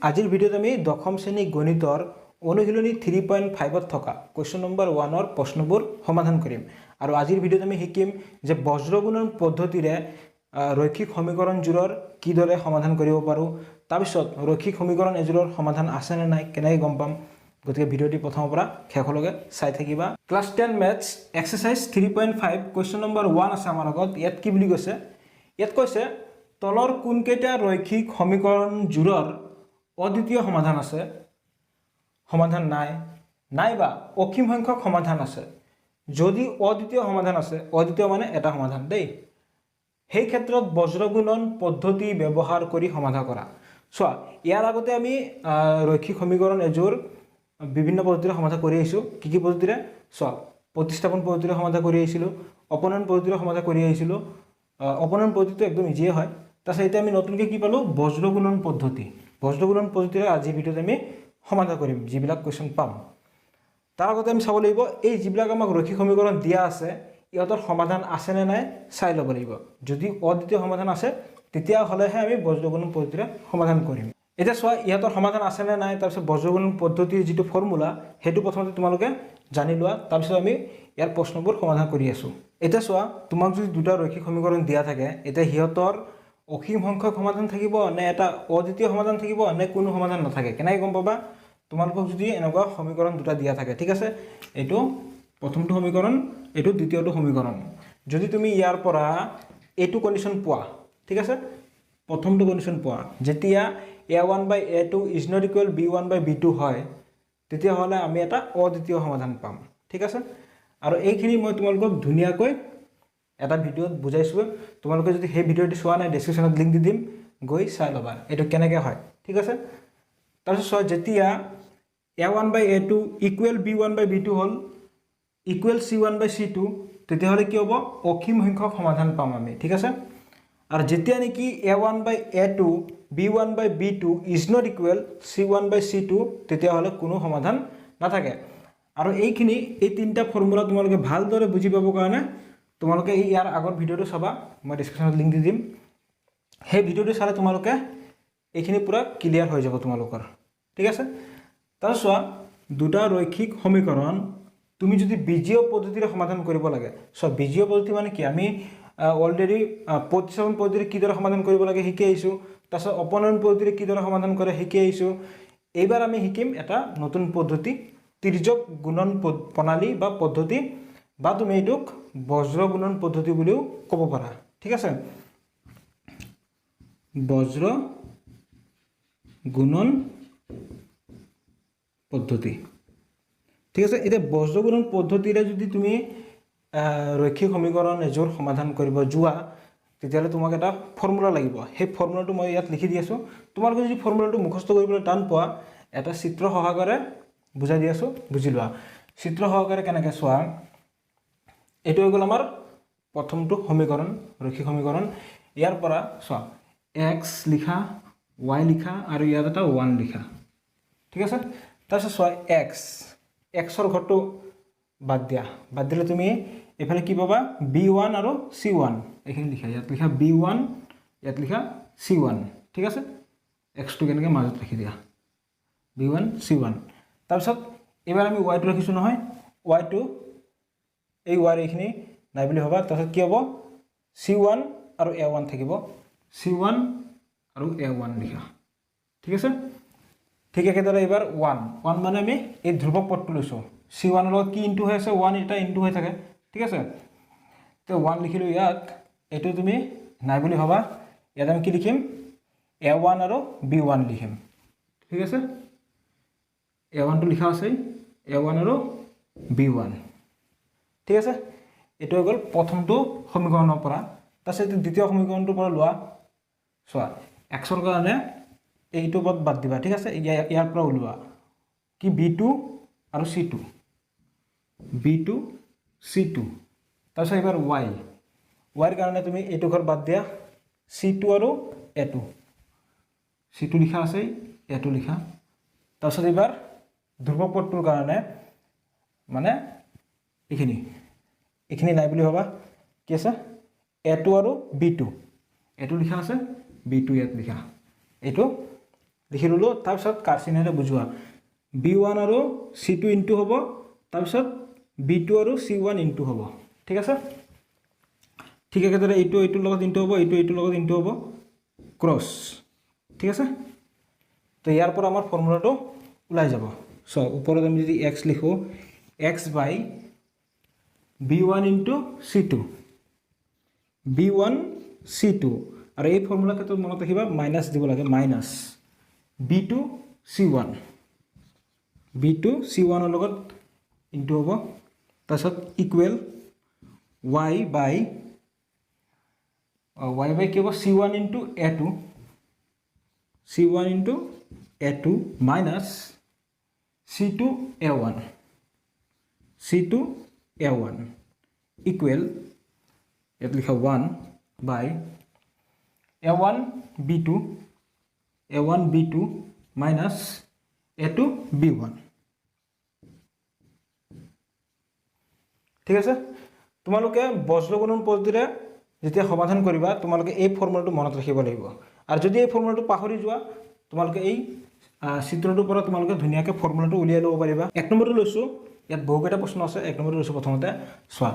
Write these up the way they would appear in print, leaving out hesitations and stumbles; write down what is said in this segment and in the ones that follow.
আজিৰ ভিডিঅ'ত আমি দশম শ্ৰেণী গণিতৰ অনুশীলনী 3.5ত থকা কোৱেশ্চন নম্বৰ 1ৰ প্ৰশ্নবোৰ সমাধান কৰিম আৰু আজিৰ ভিডিঅ'ত আমি শিকিম যে বজ্ৰগুণন পদ্ধতিৰে ৰৈখিক সমীকৰণজোৰৰ কিদৰে সমাধান কৰিব পাৰো তাৰপিছত ৰৈখিক সমীকৰণ এজোৰৰ সমাধান আছে নে নাই কেনেকৈ গম পাম গতিকে ভিডিঅ'টি প্ৰথমৰ পৰা শেষলৈকে চাই থাকিবা class 10 maths exercise 3.5 question number 1 আছে আমাৰ আগত ইয়াত কি বুলি কৈছে ইয়াত কৈছে তলৰ কোনকেইটা ৰৈখিক সমীকৰণজোৰৰ অদ্বিতীয় সমাধান আছে সমাধান নাই বা অসীম সংখ্যক সমাধান আছে যদি অদ্বিতীয় সমাধান আছে অদ্বিতীয় মানে এটা সমাধান দেই সেই ক্ষেত্ৰত বজ্ৰগুণন পদ্ধতি ব্যৱহাৰ কৰি সমাধান কৰা চোৱা ইয়াৰ আগতে আমি ৰৈখিক সমীকৰণ এজোৰ বিভিন্ন পদ্ধতিৰে সমাধান কৰি আহিছো কি পদ্ধতিৰে চোৱা প্ৰতিস্থাপন পদ্ধতিৰে সমাধান কৰি আহিছিলো অপনয়ন পদ্ধতিৰে সমাধান কৰি আহিছিলো অপনয়ন পদ্ধতিটো একদম ইজিয়ে হয় তাছত এতিয়া আমি নতুনকৈ কি পালো বজ্ৰগুণন পদ্ধতিৰে আজি ভিডিঅ'ত আমি সমাধান কৰিম যিবিলাক কোৱেশ্চন পাম তাৰ আগতে আমি চাব লাগিব এই যিবিলাক আমাক ৰৈখিক সমীকৰণ দিয়া আছে ইহঁতৰ সমাধান আছে নে নাই চাই ল'ব লাগিব যদি অদ্বিতীয় সমাধান আছে তেতিয়া হলেহে আমি বজ্ৰগুণন পদ্ধতিৰে সমাধান কৰিম এটা চোৱা ইহঁতৰ সমাধান আছে নে নাই তাৰপিছত বজ্ৰগুণন পদ্ধতিৰ যিটো ফৰ্মুলা হেতু প্ৰথমতে তোমালোকে জানি লোৱা তাৰপিছত আমি ইয়াৰ প্ৰশ্নবোৰ সমাধান কৰি আছো এটা চোৱা তোমাক যদি দুটা ৰৈখিক সমীকৰণ দিয়া থাকে এটা হিয়তৰ অসীম সংখ্যক সমাধান থাকিব নে এটা অদ্বিতীয় সমাধান থাকিব নে কোনো সমাধান নাথাকে কেনেকৈ গম পাবা তোমালোকক যদি এনেকুৱা সমীকৰণ দুটা দিয়া থাকে ঠিক আছে এইটো প্ৰথমটো সমীকৰণ এইটো দ্বিতীয়টো সমীকৰণ যদি তুমি ইয়াৰ পৰা এইটো কন্ডিশন পোৱা ঠিক আছে প্ৰথমটো কন্ডিশন পোৱা যেতিয়া a1/a2 is not equal b1/b2 হয় তেতিয়া হলে আমি এটা অদ্বিতীয় সমাধান পাম ঠিক আছে আৰু এইখিনি মই তোমালোকক ধুনিয়াকৈ এটা ভিডিঅ'ত বুজাইছো তোমালোকে যদি সেই ভিডিঅ'টি চোৱা নাই ডেসক্ৰিপচনত লিংক দি দিম গৈ চাই ল'বা এটো কেনেকৈ হয় ঠিক আছে তাৰপিছত চোৱা যেতিয়া a1/a2 equal b1/b2 হল equal c1/c2 তেতিয়া হলে কি হ'ব অসীম সংখ্যক সমাধান পাম আমি ঠিক আছে আৰু যেতিয়া নেকি a1/a2 b1/b2 is not equal c1/c2 তেতিয়া হলে কোনো সমাধান নাথাকে আৰু এইখিনি এই তিনটা ফৰ্মুলা তোমালোকে ভালদৰে বুজি পাবৰ কাৰণে তোমালোকে ইয়াৰ আগৰ ভিডিঅ'টো চাবা মই ডেসক্ৰিপচনত লিংক দি দিম সেই ভিডিঅ'টো চালে তোমালোকে এইখিনি পুৰা ক্লিয়াৰ হৈ যাব তোমালোকৰ ঠিক আছে তাৰপিছত চোৱা দুটা ৰৈখিক সমীকৰণ তুমি যদি বীজীয় পদ্ধতিৰে সমাধান কৰিব লাগে সো বীজীয় পদ্ধতি মানে কি আমি অলৰেডি প্ৰতিস্থাপন পদ্ধতিৰে কিদৰে সমাধান কৰিব লাগে শিকি আহিছো তাৰপিছত অপনয়ন পদ্ধতিৰে কিদৰে সমাধান কৰে শিকি আহিছো এইবাৰ আমি শিকিম এটা নতুন পদ্ধতি তিৰ্যক গুণন প্ৰণালী বা পদ্ধতি বা তুমি এইটোক বজ্ৰগুণন পদ্ধতি বুলিও ক'ব পাৰা ঠিক আছে বজ্ৰগুণন পদ্ধতি ঠিক আছে এটা বজ্ৰগুণন পদ্ধতিৰে যদি তুমি ৰৈখিক সমীকৰণ এজোৰ সমাধান কৰিব যোৱা তেতিয়ালে তোমাক এটা ফৰ্মুলা লাগিব সেই ফৰ্মুলাটো মই ইয়াত লিখি দি আছো তোমালোকে যদি ফৰ্মুলাটো মুখস্থ কৰিবলৈ টান পোৱা এটা চিত্ৰ সহকাৰে বুজাই দি আছো বুজি লোৱা চিত্ৰ সহকাৰে কেনেকৈ চোৱা এটো হৈ গ'ল আমাৰ প্ৰথমটো সমীকৰণ ৰৈখিক সমীকৰণ ইয়াৰ পৰা চোৱা x লিখা y লিখা আৰু ইয়াত এটা 1 লিখা ঠিক আছে তাৰপিছত চোৱা x ৰ ঘৰটো বাদ দিলে তুমি এফালে কি পাবা b1 আৰু c1 এইখিনি লিখা ইয়াত লিখা b1 ইয়াত লিখা c1 ঠিক আছে x টো কেনেকৈ মাজত ৰাখি দিয়া b1 c1 তাৰপিছত এবাৰ আমি y টো ৰাখিছো নহয় y টো এই y এইখিনি নাই বুলি ভাবা তাৰপিছত কি হ'ব c1 আৰু a1 থাকিব c1 আৰু a1 লিখা ঠিক আছে ঠিক একেদৰে এবাৰ 1 মানে আমি এই ধ্ৰুৱক পদটো লৈছো c1 ৰ লগত কি ইনটু হৈ আছে 1 এটা ইনটু হৈ থাকে ঠিক আছে তো 1 লিখিলো ইয়াত এটো তুমি নাই বুলি ভাবা ইয়াত আমি কি লিখিম a1 আৰু b1 লিখিম ঠিক আছে a1 টো লিখা আছে a1 আৰু b1 ঠিক আছে এটো হৈ গ'ল প্ৰথমটো সমীকৰণৰ পৰা তাৰপিছত দ্বিতীয় সমীকৰণটোৰ পৰা লোৱা চোৱা x ৰ কাৰণে এইটো পদ বাদ দিবা ঠিক আছে ইয়াৰ পৰা ওলোৱা কি b2 আৰু c2 তাৰপিছত এবাৰ y ৰ কাৰণে তুমি এইটো ঘৰ বাদ দিয়া c2 আৰু a2 c2 লিখা আছে a2 লিখা তাৰপিছত এবাৰ ধ্ৰুৱক পদটোৰ কাৰণে মানে এইখিনি নাই বুলি ভাবা কি আছে a2 আৰু b2 এটো লিখা আছে b2 ইয়াত লিখা এটো লিখি ল'লোঁ তাৰপিছত কাৰ্চিনেৰে বুজোৱা B1 আৰু C2 ইনটু হ'ব তাৰপিছত B2 আৰু C1 ইনটু হ'ব ঠিক আছে ঠিক একেদৰে এইটোৰ লগত ইনটু হ'ব এইটোৰ লগত ইনটু হ'ব ক্ৰছ ঠিক আছে তো ইয়াৰ পৰা আমাৰ ফৰ্মুলাটো ওলাই যাব সো ওপৰত আমি যদি x লিখো x বাই B1 into C2 B1 C2 আৰু এই ফৰ্মুলা ক্ষেত্ৰত মনত ৰাখিবা মাইনাছ দিব লাগে মাইনাছ B2 C1 ৰ লগত ইনটু হ'ব তাৰপিছত ইকুৱেল y বাই কি হ'ব C1 into A2 minus C2 A1 equal ইয়াত লিখা 1 বাই A1 B2 minus A2 B1 ঠিক আছে তোমালোকে বজ্ৰগুণন পদ্ধতিৰে যেতিয়া সমাধান কৰিবা তোমালোকে এই ফৰ্মুলাটো মনত ৰাখিব লাগিব আৰু যদি এই ফৰ্মুলাটো পাহৰি যোৱা তোমালোকে এই চিত্ৰটোৰ পৰা তোমালোকে ধুনীয়াকৈ ফৰ্মুলাটো উলিয়াই ল'ব পাৰিবা এক নম্বৰটো লৈছোঁ ইয়াত বহুকেইটা প্ৰশ্ন আছে এক নম্বৰটো লৈছোঁ প্ৰথমতে চোৱা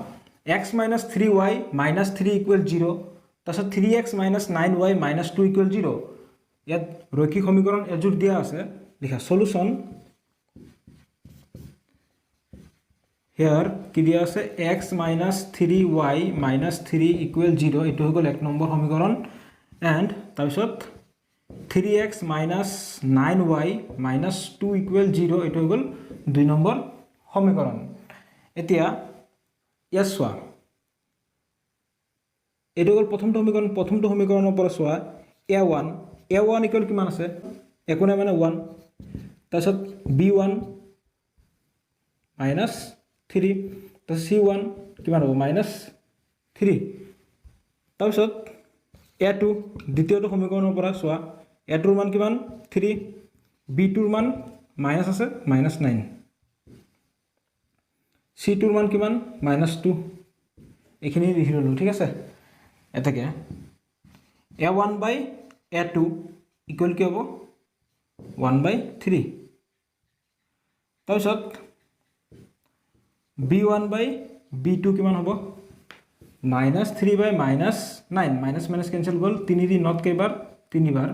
x minus 3y minus 3 equal 0 তাৰপিছত 3x minus 9y minus 2 equal 0 ইয়াত ৰৈখিক সমীকৰণ এজোৰ দিয়া আছে লিখা সলিউশন here কি দিয়া আছে x minus 3y minus 3 equal 0 এটো হৈ গ'ল এক নম্বৰ সমীকৰণ and তাৰপিছত 3x minus 9y minus 2 equal 0 এটো হৈ গ'ল দুই নম্বৰ সমীকৰণ এতিয়া ইয়াত চোৱা এটো হ'ল প্ৰথমটো সমীকৰণৰ পৰা চোৱা a1 ইকুৱেল কিমান আছে একো নাই মানে 1 তাৰপিছত b1 minus 3 তাৰপিছত c1 কিমান হ'ব minus 3 তাৰপিছত a2 দ্বিতীয়টো সমীকৰণৰ পৰা চোৱা a2 ৰ মান কিমান 3 b2 ৰ মান মাইনাছ আছে minus 9 c2 ৰ মান কিমান minus 2 এইখিনি লিখি ল'লোঁ ঠিক আছে এটাকে a1 by a2 ইকুৱেল কি হ'ব 1/3 তাৰপিছত b1 by b2 কিমান হ'ব -3 by -9 মাইনাছ কেনসেল গ'ল 3 দি নট কেইবাৰ 3 বাৰ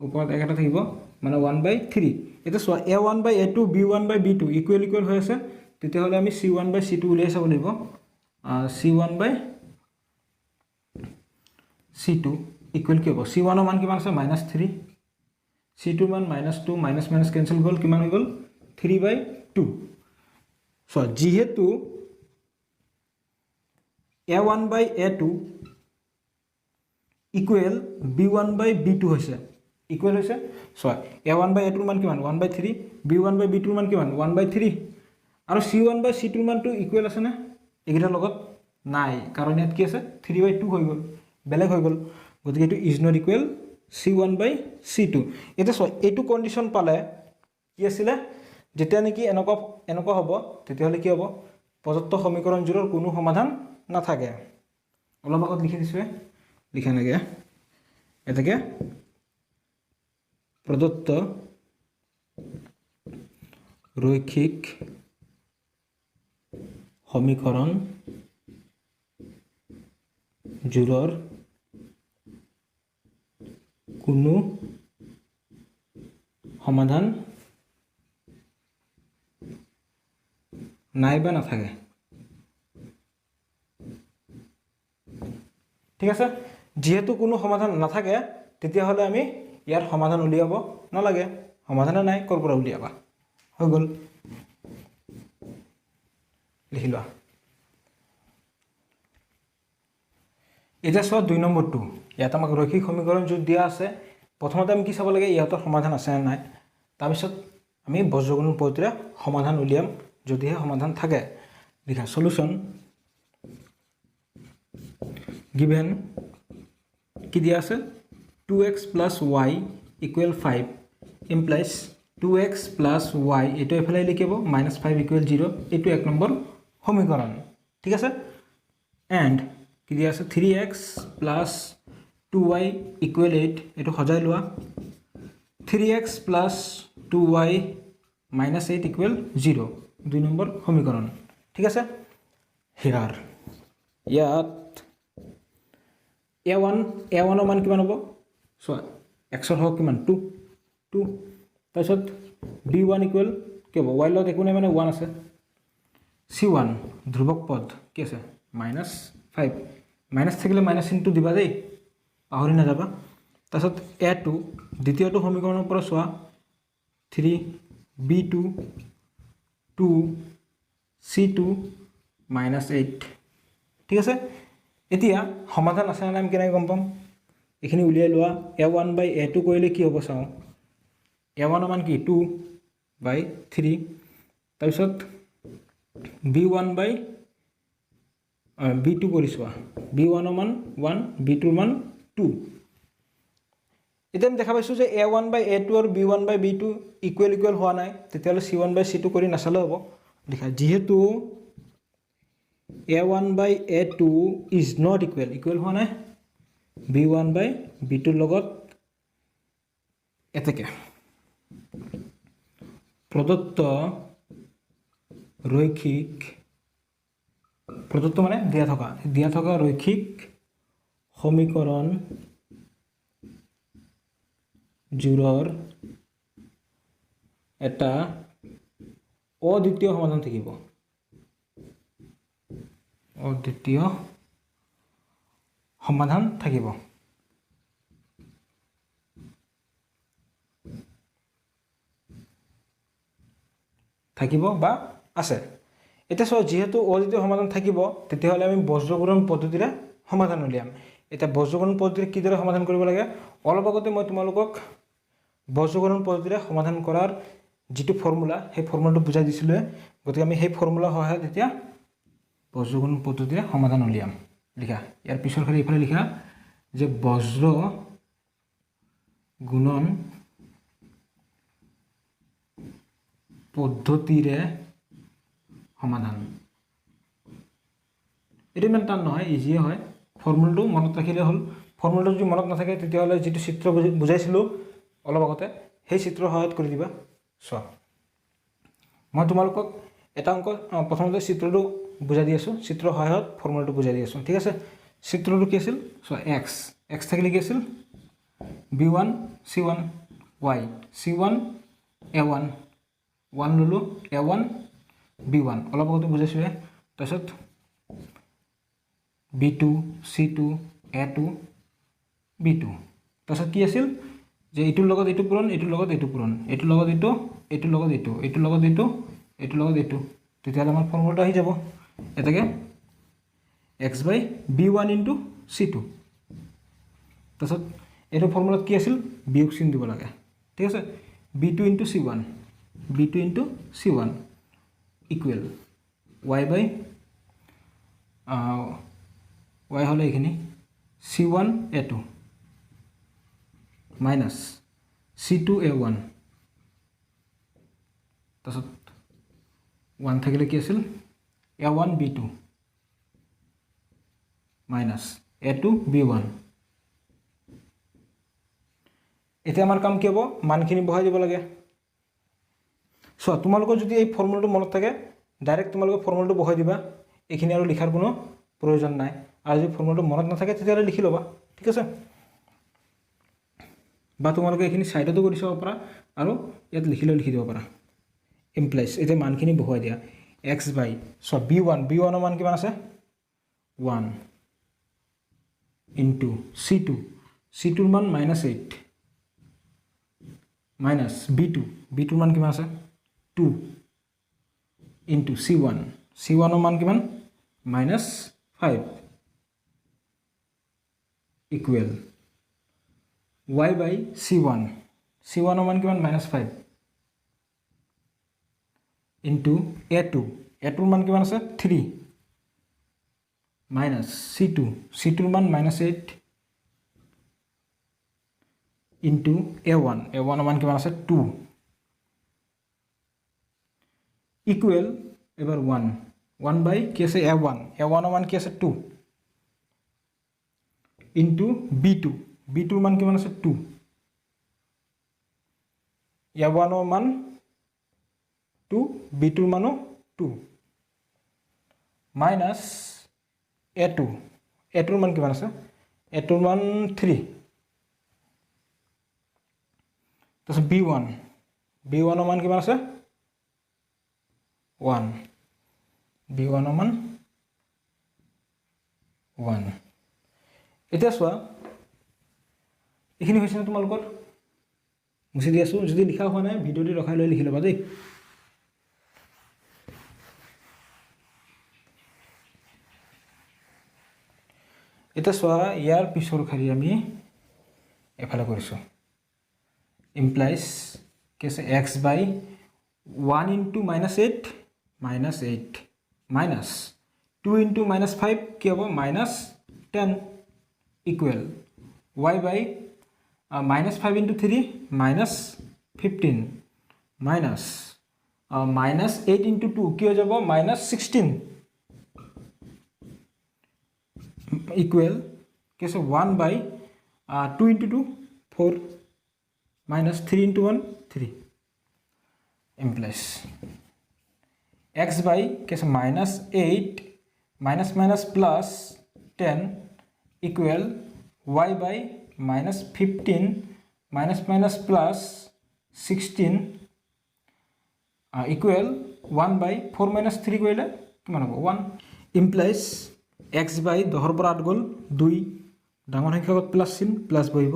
ওপৰত একটা থাকিব মানে 1/3 এটা চোৱা a1 by a2 b1 by b2 equal হৈ আছে তেতিয়া হলে আমি c1 by c2 উলিয়াই চাব লাগিব c1 by c2 ইকুৱেল কি হ'ব c1 ৰ মান কিমান আছে -3 c2 ৰ মান -2 মাইনাছ কেনসেল গ'ল কিমান হৈ গ'ল 3/2 সো যেহেতু a1 by a2 equal b1 by b2 হৈছে ইকুৱেল হৈছে সো a1 by a2 ৰ মান কিমান 1/3 b1 by b2 ৰ মান কিমান 1/3 আৰু c1 by c2 ৰ মানটো ইকুৱেল আছে না এগিটাৰ লগত নাই কাৰণ ইয়াত কি আছে 3/2 হৈ গ'ল বেলেগ হৈ গ'ল গতিকে এটো is not equal c1 by c2 এটা সো এটো কন্ডিশন পালে কি আছিল যেতিয়া নেকি এনেকুৱা হ'ব তেতিয়া হলে কি হ'ব প্ৰদত্ত সমীকৰণজোৰৰ কোনো সমাধান নাথাকে অলপ আগত লিখি দিছো লিখা নাগে এটাকে প্ৰদত্ত ৰৈখিক সমীকৰণ জোৰৰ কোনো সমাধান নাই বা নাথাকে ঠিক আছে যেহেতু কোনো সমাধান নাথাকে তেতিয়া হলে আমি ইয়াৰ সমাধান উলিয়াব নালাগে সমাধান নাই কৰ পৰা উলিয়াবা হৈ গ'ল লিখি লোৱা এটা সব 2 নম্বৰটো ইয়াত আমাক ৰৈখিক সমীকৰণ যদি দিয়া আছে প্ৰথমতে আমি কি চাব লাগে ইয়াতৰ সমাধান আছে না নাই তাৰপিছত আমি বজ্ৰগুণন পদ্ধতিৰে সমাধান উলিয়াম যদিহে সমাধান থাকে লিখা সলিউশন given কি দিয়া আছে 2x plus y equal 5 implies 2x plus y এটো এফালে লিখিব -5 equal 0 এটো এক নম্বৰ সমীকৰণ ঠিক আছে and কি দিয়া আছে 3x plus 2y equal 8 এটো সজাই লোৱা 3x plus 2y minus 8 equal 0 2 number সমীকৰণ ঠিক আছে হিয়াৰ ইয়াত a1 ৰ মান কিমান হ'ব চোৱা x ৰ হওক কিমান 2 তাৰপিছত b1 ইকুৱেল কি হ'ব y লগত একো নাই মানে 1 আছে c1 ধ্ৰুৱক পদ কি আছে -5 মাইনাছ থাকিলে মাইনাছ চিনটো দিবা দেই পাহৰি নাযাবা তাৰপিছত a2 দ্বিতীয়টো সমীকৰণৰ পৰা চোৱা 3 b2 2 c2 -8 ঠিক আছে এতিয়া সমাধান আছে না আমি কেনেকৈ গম পাম এইখিনি উলিয়াই লোৱা a1/a2 কৰিলে কি হ'ব চাওঁ a1 মান কি 2/3 তাৰপিছত b1/b2 কৰি চোৱা b1 মান 1 b2 মান 2 এতিয়া আমি দেখা পাইছোঁ যে a1/a2 আৰু b1/b2 ইকুৱেল হোৱা নাই তেতিয়াহ'লে c1/c2 কৰি নাচালে হ'ব লিখা যিহেতু a1/a2 ইজ নট ইকুৱেল হোৱা নাই b1/b2 লগত এতেকে প্ৰদত্ত ৰৈখিক প্ৰদত্ত মানে দিয়া থকা ৰৈখিক সমীকৰণ জোৰৰ এটা অদ্বিতীয় সমাধান থাকিব অদ্বিতীয় সমাধান থাকিব বা আছে এটা সো যেহেতু অদ্বিতীয় সমাধান থাকিব তেতিয়াহ'লে আমি বজ্ৰগুণন পদ্ধতিৰে সমাধান উলিয়াম এটা বজ্ৰগুণন পদ্ধতিৰে কিদৰে সমাধান কৰিব লাগে অলপ আগতে মই তোমালোকক বজ্ৰগুণন পদ্ধতিৰে সমাধান কৰাৰ যেটো ফৰ্মুলা সেই ফৰ্মুলাটো বুজাই দিছিলো গতিকে আমি সেই ফৰ্মুলা সহায়ত এতিয়া বজ্ৰগুণন পদ্ধতিৰে সমাধান উলিয়াম লিখা ইয়াৰ পিছৰ খালি ইফালে লিখা যে বজ্ৰ গুণন পদ্ধতিৰে সমাধান এটা ইমান টান নহয় ইজি হয় ফৰ্মুলাটো মনত ৰাখিলে হ'ল ফৰ্মুলাটো যদি মনত নাথাকে তেতিয়াহ'লে যেটো চিত্ৰ বুজাইছিলো অলপ আগতে সেই চিত্ৰৰ সহায়ত কৰি দিবা চোৱা মই তোমালোকক এটা অংক প্ৰথমতে চিত্ৰটো বুজাই দি আছো চিত্ৰৰ সহায়ত ফৰ্মুলাটো বুজাই দি আছো ঠিক আছে চিত্ৰটো কি আছিল চোৱা x থাকিলে কি আছিল b1 c1 y c1 a1 1 ললো a1 b1 অলপ আগতে বুজাইছো তাৰপিছত b2 c2 a2 b2 তাৰপিছত কি আছিল যে এইটোৰ লগত এইটো পূৰণ এইটোৰ লগত এইটো পূৰণ এইটোৰ লগত এইটো এইটোৰ লগত এইটো এইটোৰ লগত এইটো এইটোৰ লগত এইটো তেতিয়াহ'লে আমাৰ ফৰ্মুলাটো আহি যাব এটাকে x/b1 * c2 তাৰপিছত এইটো ফৰ্মুলাত কি আছিল বিয়োগ চিন দিব লাগে ঠিক আছে b2 * c1 ইকুৱেল y হলে এখানে c1 a2 minus c2 a1 তাৰপিছত 1 থাকিলে কি আছিল a1 b2 minus a2 b1 এতিয়া আমাৰ কাম কি হ'ব মানখিনি বহাই দিব লাগে সো তোমালোকৰ যদি এই ফৰ্মুলাটো মনত থাকে ডাইৰেক্ট তোমালোকে ফৰ্মুলাটো বহাই দিবা এখিনি আৰু লিখাৰ কোনো প্ৰয়োজন নাই আৰু যদি ফৰ্মুলাটো মনত নাথাকে তেতিয়াহ'লে লিখি ল'বা ঠিক আছে বা তোমালোকে এখিনি সাইডতো কৰি চাব পাৰা আৰু ইয়াত লিখিলে লিখি দিব পাৰা ইমপ্লাইজ এটা মানখিনি বহাই দিয়া x বাই সো b1 ৰ মান কিমান আছে 1 into c2 ৰ মান -8 minus b2 ৰ মান কিমান আছে 2 into c1 ৰ মান কিমান -5 equal y by c1 ৰ মান কিমান -5 into a2 ৰ মান কিমান আছে 3 minus c2 ৰ মান -8 into a1 ৰ মান কিমান আছে 2 equal এবাৰ 1 by কি আছে a1 ৰ মান কি আছে 2 into b2 ৰ মান কিমান আছে 2 A1 মান 2 B2 মানো 2 মাইনাস A2 A2 মান কিমান আছে A2 মান 3 তাৰপিছত B1 মান কিমান আছে 1 B1 মান 1 এতিয়া চোৱা এইখিনি হৈছে না তোমালোকৰ মুছি দি আছো যদি লিখা হোৱা নাই ভিডিওটি ৰখাই লৈ লিখি ল'বা দেই এটা চোৱা ইয়াৰ পিছৰ খালি আমি এফালে কৰিছো implies कैसे x by 1 into minus 8 minus 2 into minus 5 क्या होगा minus 10 equal y by minus 5 into 3 minus 15 minus minus 8 into 2 क्या हो जाएगा minus 16 equal कैसे 1 by 2 into 2 4 minus 3 into 1 3 implies x by कैसे minus 8 minus plus 10 equal y by minus 15 minus plus 16 equal 1 by 4 minus 3 কৰিলে কিমান হ'ব 1 implies x by 10 পৰা 8 গল 2 ডাঙৰ সংখ্যাত প্লাস চিন প্লাস বহিব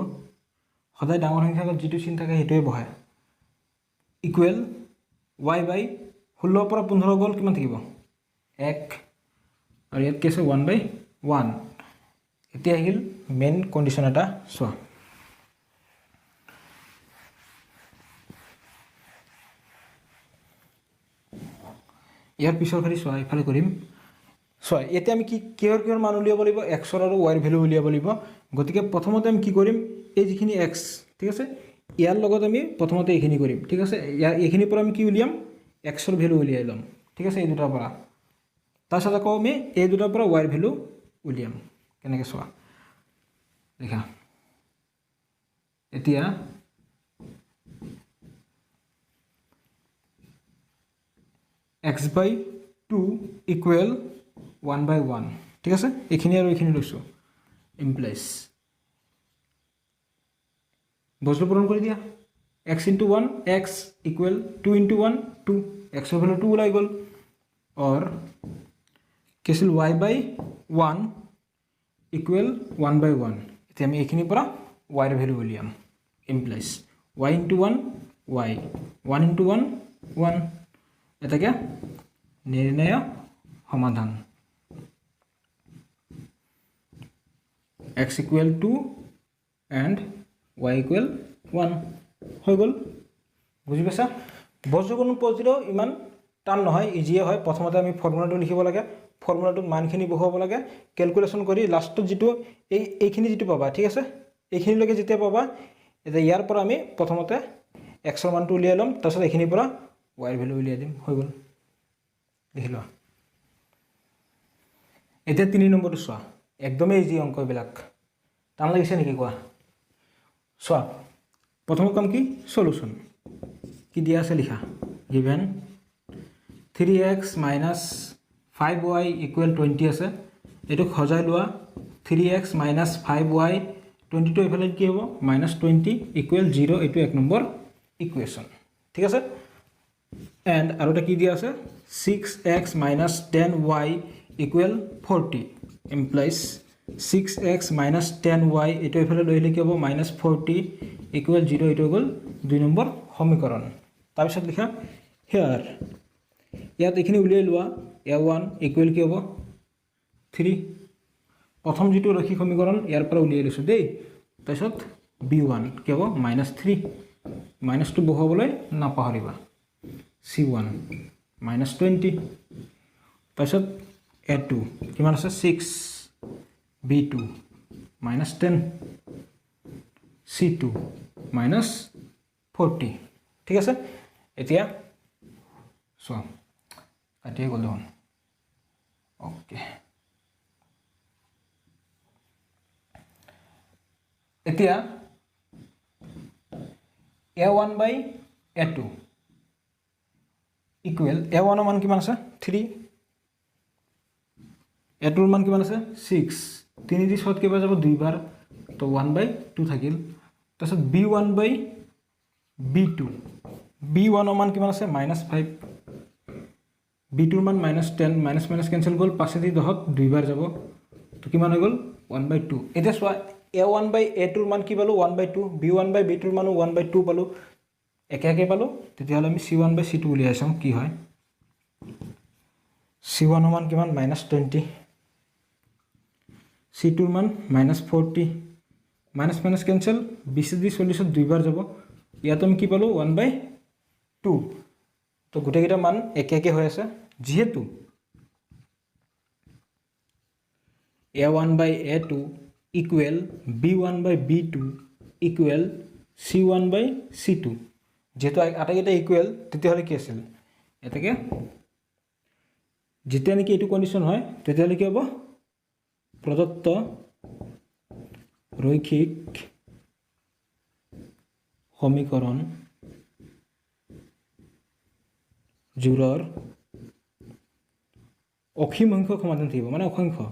সদায় ডাঙৰ সংখ্যাত যেটো চিন থাকে হেটোই বহায় ইকুৱেল y by 16 পৰা 15 গল কিমান থাকিব 1 আৰু ইয়াত কি আছে 1 by 1 এতিয়া আহিল মেইন কন্ডিশন এটা চোৱা ইয়াৰ পিছৰ খালি চোৱা ইফালে কৰিম চোৱা এতিয়া আমি কি কিহৰ মান উলিয়াব লাগিব x আৰু y ৰ ভ্যালু উলিয়াব লাগিব গতিকে প্ৰথমতে আমি কি কৰিম এই যিখিনি x ঠিক আছে ইয়াৰ লগত আমি প্ৰথমতে এইখিনি কৰিম ঠিক আছে এইখিনি পৰা আমি কি উলিয়াম x ৰ ভ্যালু উলিয়াই লম ঠিক আছে এই দুটাৰ পৰা তাৰছত আকৌ আমি এই দুটাৰ পৰা y ৰ ভ্যালু উলিয়াম কেনেকৈ চোৱা দেখা এতিয়া x by 2 equal 1 by 1 ঠিক আছে এইখিনি আৰু এইখিনি লৈছো implies বস্তু পূৰণ কৰি দিয়া x into 1 x equal 2 into 1 2 x ৰ ভ্যালু 2 ওলাই গল or কেছিল y by 1 equal 1 by 1 এতিয়া আমি এইখিনি পৰা y ৰ ভ্যালু উলিয়াম implies y into 1 y 1 into 1 1 এটাকে নিৰ্ণয় সমাধান x equal 2 and y equal 1 হৈ গল বুজি পাইছা বজ্ৰগুণন পদ্ধতিটো ইমান টান নহয় ইজিয়ে হয় প্ৰথমতে আমি ফৰ্মুলাটো লিখিব লাগে ফৰ্মুলাটোত মানখিনি বহাব লাগে ক্যালকুলেশন কৰি লাষ্টত যেটো এইখিনি যেটো পাবা ঠিক আছে এইখিনি লগে যেতিয়া পাবা এটা ইয়াৰ পৰা আমি প্ৰথমতে x ৰ মানটো উলিয়াই লম তাৰছত এইখিনি পৰা y ৰ ভ্যালু উলিয়াই দিম হৈ গল দেখিলো এতিয়া 3 নম্বৰটো চোৱা একদমই ইজি অংক বিলাক টান লাগিছে নেকি কোৱা চোৱা প্ৰথম কাম কি সলিউশন কি দিয়া আছে লিখা given 3x minus 5y equal 20 আছে এটো খজাই লোৱা 3x minus 5y 22 ইফালে কি হ'ব -20 equal 0 এটো এক নম্বৰ ইকুৱেচন ঠিক আছে and আৰু এটা কি দিয়া আছে 6x minus 10y equal 40 implies 6x minus 10y এটো ইফালে লৈলে কি হ'ব -40 equal 0 এটো গল 2 নম্বৰ সমীকৰণ তাৰ পিছত লিখা here ইয়াত এখিনি উলিয়াই লোৱা a1 equal কি হ'ব 3 প্ৰথম যেটো ৰৈখিক সমীকৰণ ইয়াৰ পৰা উলিয়াই লৈছো দেই তাৰপিছত b1 কি হ'ব -3 -2 বহাবলৈ নাপাহৰিবা c1 -20 তাৰপিছত a2 কিমান আছে 6 b2 -10 c2 -40 ঠিক আছে এতিয়া সো কাটিয়ে গ'ল দেখোন ওকে এতিয়া a1 by a2 equal a1 ৰ মান কিমান আছে 3 a2 ৰ মান কিমান আছে 6 3 দি 6 কেইবাৰ যাব দুইবাৰ তো 1/2 থাকিল তাৰপিছত b1 by b2 b1 ৰ মান কিমান আছে -5 b2 ৰ মান -10 মাইনাছ মাইনাছ কেনসেল গ'ল 5 দি 10 দুইবাৰ যাব তো কিমান হৈ গ'ল 1/2 এতিয়া চোৱা a1 by a2 ৰ মান কি পালো 1/2 b1 by b2 ৰ মান 1/2 পালো একে একে পালো তেতিয়াহ'লে আমি c1 by c2 উলিয়াই চাওঁ কি হয় c1 ৰ মান কিমান -20 c2 ৰ মান -40 মাইনাছ মাইনাছ কেনসেল 20 দি 40 দুইবাৰ যাব ইয়াত আমি কি পালো 1/2 তো গোটেইকেইটা মান একে একে হৈ আছে যেহেতু a1 by a2 equal b1 by b2 equal c1 by c2 যেহেতু আটাইকেইটা ইকুৱেল তেতিয়াহ'লে কি আছিল এটাকে যেতিয়া নেকি এইটো কন্ডিশন হয় তেতিয়াহ'লে কি হ'ব প্ৰদত্ত ৰৈখিক সমীকৰণ জোৰৰ অসীম সংখ্যক সমাধান থাকিব মানে অসংখ্য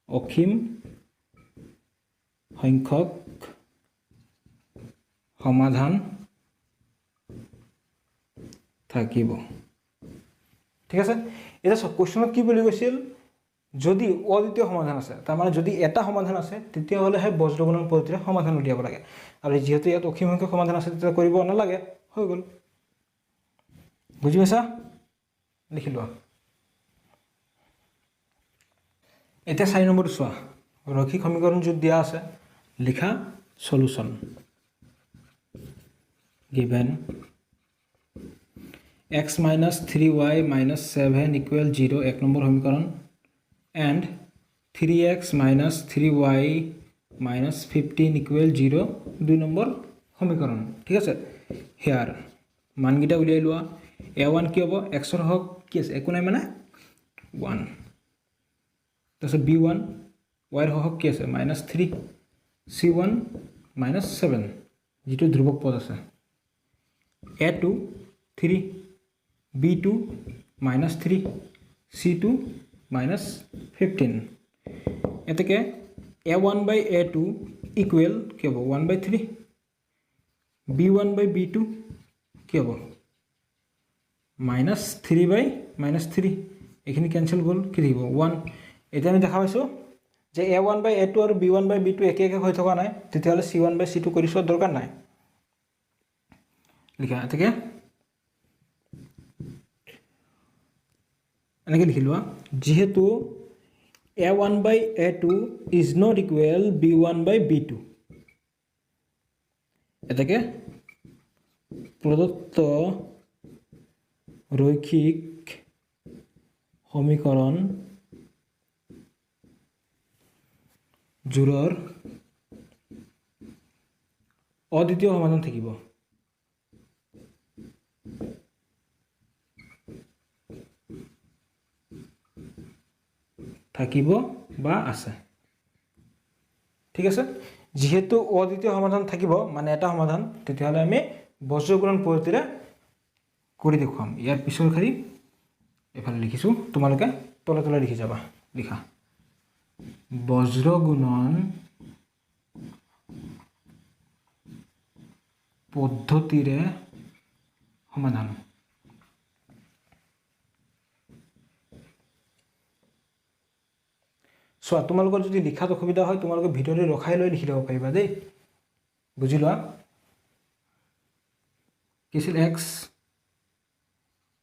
অসীম সংখ্যক সমাধান থাকিব ঠিক আছে এটা কোৱেশ্চনত কি বুলি কৈছিল যদি অদ্বিতীয় সমাধান আছে তাৰ মানে যদি এটা সমাধান আছে তেতিয়াহ'লে হে বজ্ৰগুণন পদ্ধতিৰে সমাধান উলিয়াব লাগে আৰু যেহেতু ইয়াত অসীম সংখ্যক সমাধান আছে তেতিয়া কৰিব নালাগে হৈ গ'ল বুজি পাইছা লিখি লোৱা এতিয়া 4 নম্বৰটো চোৱা ৰৈখিক সমীকৰণ য'ত দিয়া আছে লিখা solution given x minus 3y minus 7 equal 0 এক নম্বৰ সমীকৰণ and 3x minus 3y minus 15 equal 0 দুই নম্বৰ সমীকৰণ ঠিক আছে হিয়াৰ মানগিটা উলিয়াই লোৱা a1 কি হ'ব x ৰ হক কি আছে একো নাই মানে 1 তাৰপিছত b1 y ৰ হক কি আছে -3 c1 -7 যেটো ধ্ৰুবক পদ আছে a2 3 b2 -3 c2 -15 এতেকে a1 by a2 equal কি হ'ব 1/3 b1 by b2 কি হ'ব -3 by -3 এখিনি ক্যান্সেল গ'ল কি থাকিব 1 এটা আমি দেখা পাইছো যে a1 by a2 আৰু b1 by b2 একে একে হৈ থকা নাই তেতিয়াহ'লে c1 by c2 কৰি চোৱাৰ দৰকাৰ নাই লিখা থাকে এনেকৈ লিখি লোৱা যেহেতু a1 by a2 is not equal b1 by b2 এটাকে প্রদত্ত রৈখিক সমীকরণ জোৰৰ অদ্বিতীয় সমাধান থাকিব বা আছে ঠিক আছে যেহেতু অদ্বিতীয় সমাধান থাকিব মানে এটা সমাধান তেতিয়াহ'লে আমি বজ্ৰগুণন পদ্ধতিৰে কৰি দেখুৱাম ইয়াৰ পিছৰ খালি এফালে লিখিছো তোমালোকে তলে তলে লিখি যাবা লিখা বজ্ৰগুণন পদ্ধতিৰে সমাধান সো তোমালোকৰ যদি লিখাত অসুবিধা হয় তোমালোকে ভিডিঅ'টো ৰখাই লৈ লিখি ল'ব পাৰিবা দেই বুজি লোৱা কিছিল x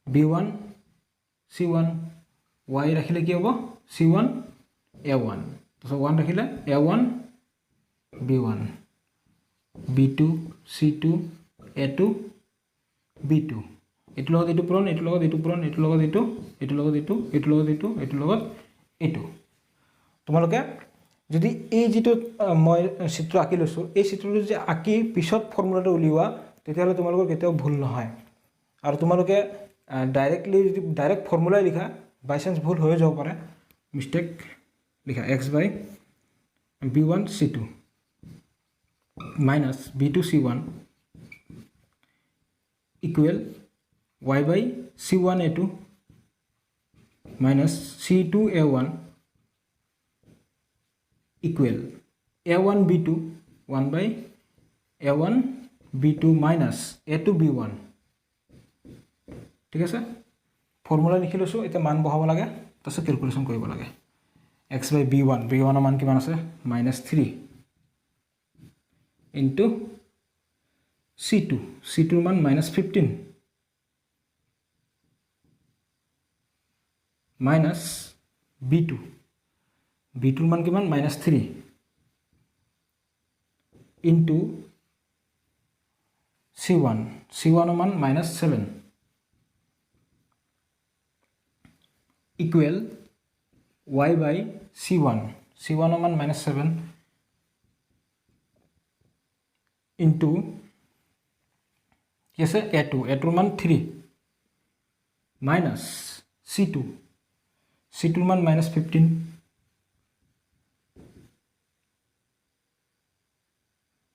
b1 c1 y ৰাখিলে কি হ'ব c1 a1 তো 1 ৰাখিলে a1 b1 b2 c2 a2 b2 এটো লগত এটো পূৰণ এটো লগত এটো পূৰণ এটো লগত এটো এটো লগত এটো এটো লগত এটো এটো লগত এটো তোমালোকে যদি এই যেটো মই চিত্ৰ আঁকি লৈছো এই চিত্ৰটো যে আঁকি পিছত ফৰ্মুলাটো উলিওৱা তেতিয়াহ'লে তোমালোকৰ কেতিয়াও ভুল নহয় আৰু তোমালোকে ডাইৰেক্টলি যদি ডাইৰেক্ট ফৰ্মুলা লিখা বাই চান্স ভুল হৈ যাব পাৰে মিস্টেক লিখা x by b1 c2 minus b2 c1 equal y by c1a2 minus c2a1 equal a1 b2 1 by a1 b2 minus a2 b1 ঠিক আছে ফৰ্মুলা লিখি লৈছো এটা মান বহাব লাগে তাৰপিছত ক্যালকুলেশন কৰিব লাগে x by b1 b1 ৰ মান কিমান আছে -3 into c2 c2 ৰ মান -15 minus b2 b2 ৰ মান কিমান -3 into c1 c1 ৰ মান -7 equal y by c1 c1 ৰ মান -7 into কি আছে a2 a2 ৰ মান 3 minus c2 c2 ৰ মান -15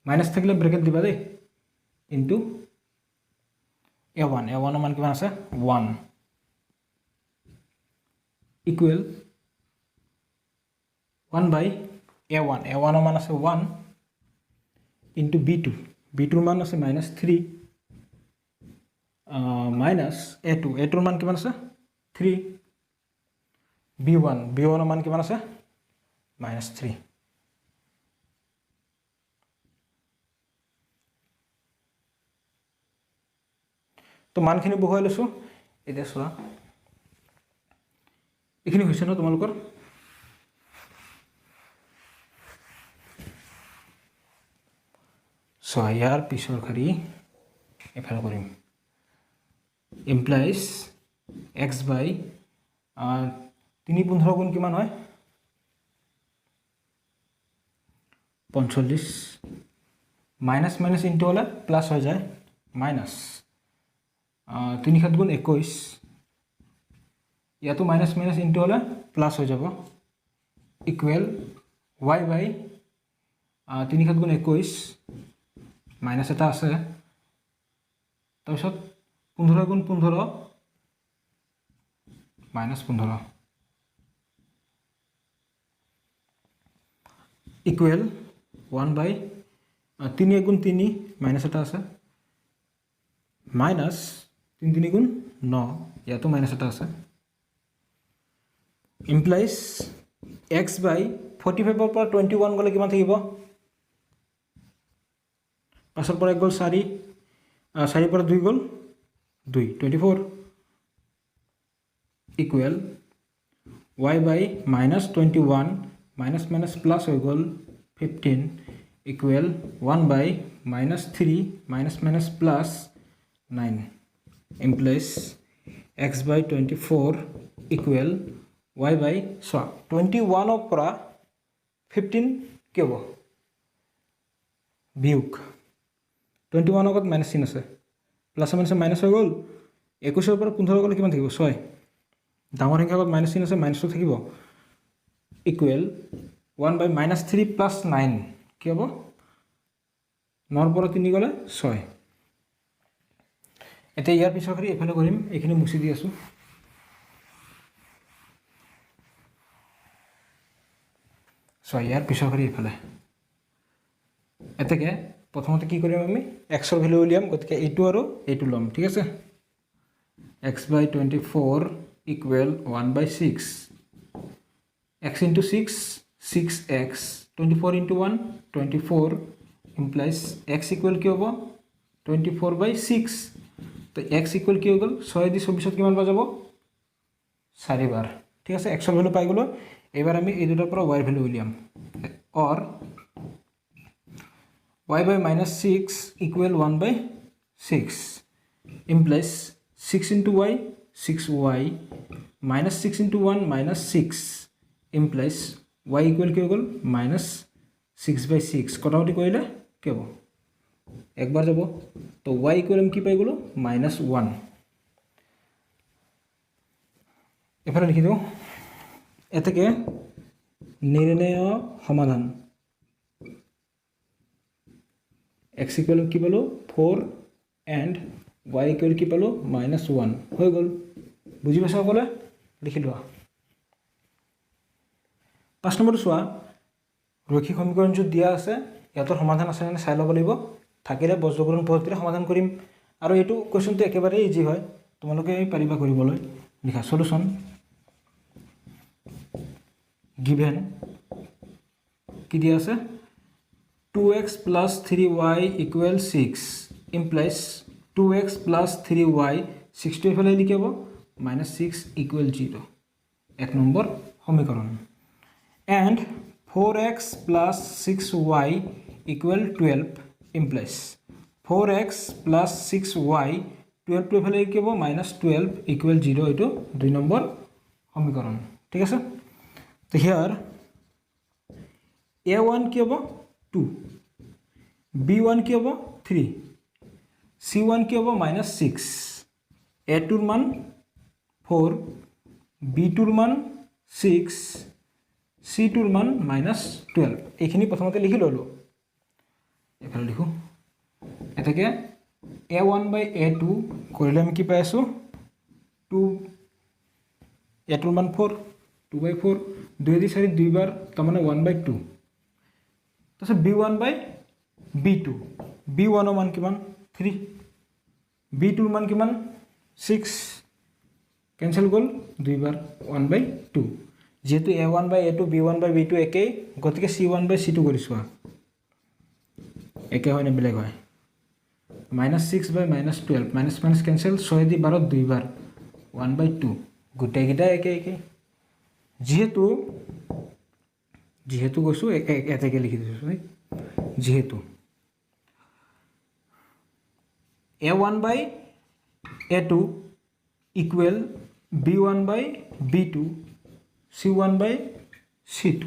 মাইনাস থাকিলে ব্ৰেকেট দিবা দেই ইনটু a1 a1 ৰ মান কিমান আছে 1 ইকুৱেল 1 by a1 a1 ৰ মান আছে 1 ইনটু b2 b2 ৰ মান আছে -3 minus a2 a2 ৰ মান কিমান আছে 3 b1 b1 ৰ মান কিমান আছে -3 তো মানখিনি বহুৱাই লৈছো এতিয়া চোৱা এইখিনি হৈছে ন তোমালোকৰ সো ইয়াৰ পিছৰ খাৰি এফালে কৰিম implies x by 3 গুণ কিমান হয় 45 মাইনাস মাইনাস ইনটু হলে প্লাস হৈ যায় মাইনাস 3 7 গুণ 21 ইয়াতো মাইনাস মাইনাস ইনটু হলে প্লাস হৈ যাব ইকুৱেল y by 3 7 গুণ 21 মাইনাস এটা আছে তাৰপিছত 15 গুণ 15 মাইনাস 15 ইকুৱেল 1 by 3 গুণ 3 মাইনাস এটা আছে মাইনাস 3 3 গুণ 9 ইয়াতো মাইনাস এটা আছে implies x by 45 ৰ পৰা 21 গলে কিমান থাকিব 5 ৰ পৰা 1 গল 4 4 পৰা 2 গল 2 24 equal y by -21 minus minus plus হৈ গল 15 equal 1 by -3 minus minus plus 9 implies x by 24 equal y by 21 ৰ পৰা 15 কি হ'ব বিয়োগ 21 আগত মাইনাস চিন আছে প্লাস মাইনাস মাইনাস হৈ গল 21 ৰ পৰা 15 গলে কিমান থাকিব 6 ডাঙৰ সংখ্যা আগত মাইনাস চিন আছে মাইনাসটো থাকিব ইকুৱেল 1 by -3 plus 9 কি হ'ব 9 ৰ পৰা 3 গলে 6 এতিয়া ইয়াৰ পিছৰ খালি এফালে কৰিম এইখিনি মুছি দি আছো সো ইয়াৰ পিছৰ খালি এফালে এতেকে প্ৰথমতে কি কৰিম আমি x ৰ ভ্যালু উলিয়াম গতিকে এইটো আৰু এইটো লম ঠিক আছে x by 24 equal 1 by 6 x into 6 6x 24 into 1 24 implies x equal কি হ'ব 24 by 6 তো x equal কি হৈ গল 6 দি 24 ত কিমান পা যাব 4 বাৰ ঠিক আছে x ৰ ভ্যালু পাই গলো এবাৰ আমি এই দুটাৰ পৰা y ৰ ভ্যালু উলিয়াম or y by -6 equal 1 by 6 implies 6 into y 6y minus 6 into 1 minus 6 implies y equal কি হৈ গল -6 by 6 কটাকটি কৰিলে কি হ'ব একবাৰ যাব তো y equal আমি কি পাই গলো -1 এফালে লিখি দিও এতেকে নিৰ্ণয় সমাধান x equal কি পালো 4 and y ইকুৱেল কি পালোঁ -1 হৈ গ'ল বুজি পাইছা সকলে লিখি লোৱা 5 নম্বৰটো চোৱা ৰৈখিক সমীকৰণটো দিয়া আছে ইয়াতৰ সমাধান আছে নে চাই ল'ব লাগিব থাকিলে বজ্ৰগুণন পদ্ধতিৰে সমাধান কৰিম আৰু এইটো কোৱেশ্চনটো একেবাৰে ইজি হয় তোমালোকে পাৰিবা কৰিবলৈ লিখা সলিউশন given কি দিয়া আছে 2x plus 3y equal 6 implies 2x plus 3y 6 to এফালে লিখি হ'ব -6 equal 0 এক নম্বৰ সমীকৰণ and 4x plus 6y equal 12 implies 4x plus 6y 12 to এফালে লিখি হ'ব -12 equal 0 এইটো 2 নম্বৰ সমীকৰণ ঠিক আছে তো here a1 কি হ'ব 2 b1 কি হ'ব 3 c1 কি হ'ব -6 a2 ৰ মান 4 b2 ৰ মান 6 c2 ৰ মান -12 এইখিনি প্ৰথমতে লিখি ললো এফালে লিখো এটাকে a1 by a2 কৰিলে আমি কি পাই আছো 2 a2 ৰ মান 4 2 by 4 2 দি 4 দুইবাৰ তাৰ মানে 1 by 2 তাছত b1 by b2 b1 ৰ মান কিমান 3 b2 ৰ মান কিমান 6 কেনসেল গল দুইবাৰ 1 by 2 যেহেতু a1 by a2 b1 by b2 একেই গতিকে c1 by c2 কৰিছো একে হয় না বেলেগ হয় -6 by -12 মাইনাস মাইনাস কেনসেল 6 দি 12 দুইবাৰ 1 by 2 গোটেই গিটা একে একে যেহেতু কৈছো এটাকে লিখি দিছো যেহেতু a1 by a2 equal b1 by b2 c1 by c2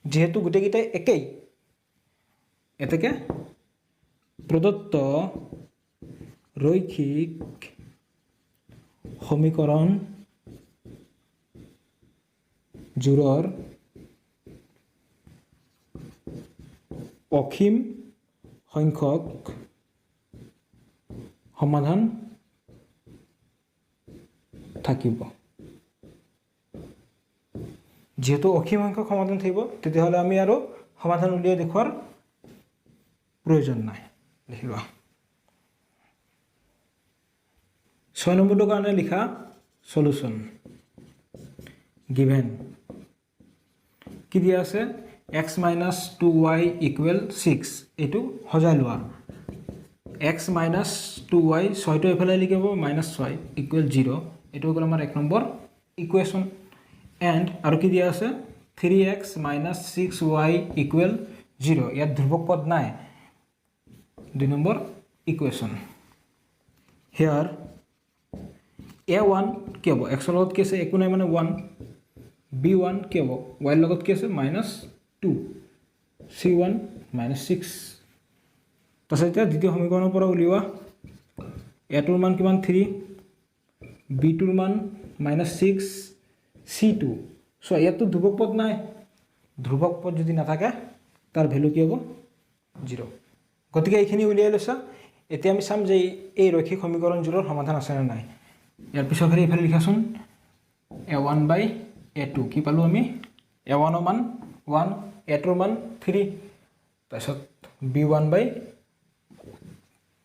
যেহেতু গোটেই গিটা একেই এটাকে প্রদত্ত রৈখিক সমীকরণ জোৰৰ অসীম সংখ্যক সমাধান থাকিব যেহেতু অসীম সংখ্যক সমাধান থাকিব তেতিয়াহলে আমি আৰু সমাধান উলিয়াই দেখুৱাৰ প্ৰয়োজন নাই লিখিবা 6 নম্বৰটো কাৰণে লিখা সলিউশন given কি দিয়া আছে x minus 2y equal 6 এটো হজাই লোৱা x minus 2y 6 টো এফালে লিখিব -6 equal 0 এটো হ'ল আমাৰ এক নম্বৰ ইকুৱেচন and আৰু কি দিয়া আছে 3x minus 6y equal 0 ইয়াত ধ্ৰুবক পদ নাই 2 নম্বৰ ইকুৱেচন here a1 কি হ'ব x লগত কি আছে একো নাই মানে 1 b1 কি হ'ব y লগত কি আছে -2 c1 -6 তাছত এতিয়া দ্বিতীয় সমীকৰণৰ পৰা উলিওৱা a2 ৰ মান কিমান 3 b2 ৰ মান -6 c2 সো ইয়াতো ধ্ৰুবক পদ নাই ধ্ৰুবক পদ যদি নাথাকে তাৰ ভ্যালু কি হ'ব 0 গতিকে এইখিনি উলিয়াই লৈছা এতিয়া আমি চাম যে এই ৰৈখিক সমীকৰণজোৰৰ সমাধান আছে না নাই ইয়াৰ পিছৰ ইফালে লিখাছোন a1 by a2 কি পালো আমি a1 ৰ মান 1 a2 ৰ মান 3 তাৰছত b1 by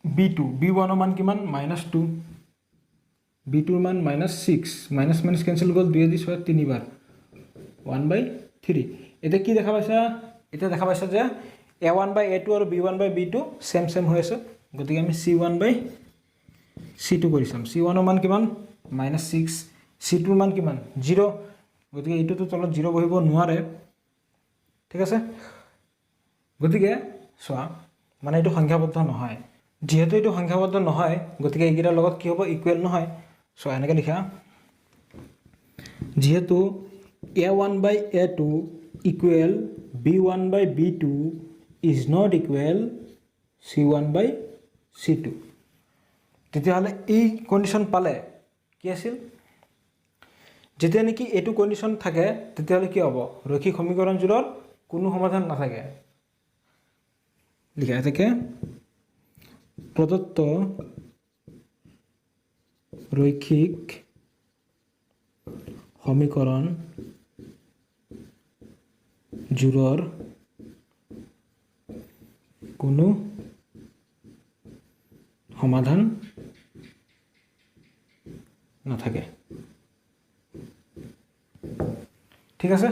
b2 b1 ৰ মান কিমান -2 b2 ৰ মান -6 মাইনাস মাইনাস কেনসেল গল 2 দি 6 তিনিবাৰ 1 by 3 এটা কি দেখা পাইছা এটা দেখা পাইছা যে a1 by a2 আৰু b1 by b2 সেম হৈ আছে গতিকে আমি c1 by c2 কৰিছাম c1 ৰ মান কিমান -6 c2 ৰ মান কিমান 0 গতিকে এইটো তো তলত 0 বহিব নোৱাৰে ঠিক আছে গতিকে সোৱা মানে এইটো সংখ্যাবদ্ধ নহয় যেহেতু এইটো সংখ্যাবদ্ধ নহয় গতিকে এইগিটাৰ লগত কি হ'ব ইকুৱেল নহয় সো এনেকে লিখা যেহেতু a1 by a2 equal b1 by b2 is not equal c1 by c2 তেতিয়াহলে এই কন্ডিশন পালে কি আছিল যেতিয়া নেকি এটো কন্ডিশন থাকে তেতিয়াহলে কি হ'ব ৰৈখিক সমীকৰণজোৰৰ কোনো সমাধান নাথাকে লিখা থাকে প্ৰদত্ত ৰৈখিক সমীকৰণ জোড়ৰ কোনো সমাধান নাথাকে। ঠিক আছে,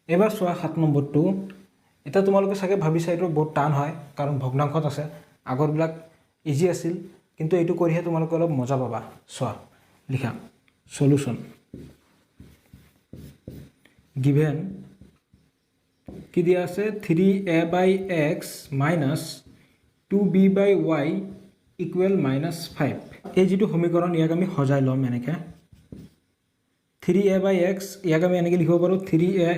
এবাৰ চোৱা 7 নম্বৰটো। এটা তোমালোকে চাগে ভাবিছা এইটো বহুত টান হয় কাৰণ ভগ্নাংশত আছে, আগৰবিলাক ইজি আছিল, কিন্তু এইটো কৰিহে তোমালোকে অলপ মজা পাবা। চোৱা, লিখা সলিউশন গিভেন কি দিয়া আছে 3a/x মাইনাছ 2b/y ইকুৱেল -5। এই যিটো সমীকৰণ ইয়াক আমি সজাই ল'ম এনেকৈ। 3a/x ইয়াক আমি এনেকৈ লিখিব পাৰোঁ 3a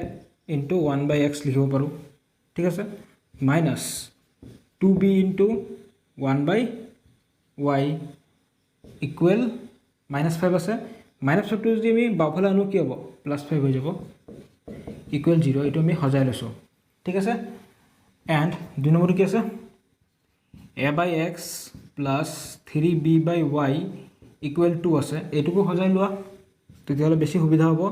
× 1/x লিখিব পাৰোঁ। ঠিক আছে, মাইনাছ 2b × 1/y ইকুৱেল -5 আছে। -5টো যদি আমি বাওঁফালে আনো কি হ'ব, +5 হৈ যাব, ইকুৱেল 0। এইটো আমি সজাই লৈছোঁ। ঠিক আছে, এণ্ড 2 নম্বৰটো কি আছে a/x প্লাছ 3b/y ইকুৱেল 2 আছে। এইটোকো সজাই লোৱা, তেতিয়াহ'লে বেছি সুবিধা হ'ব।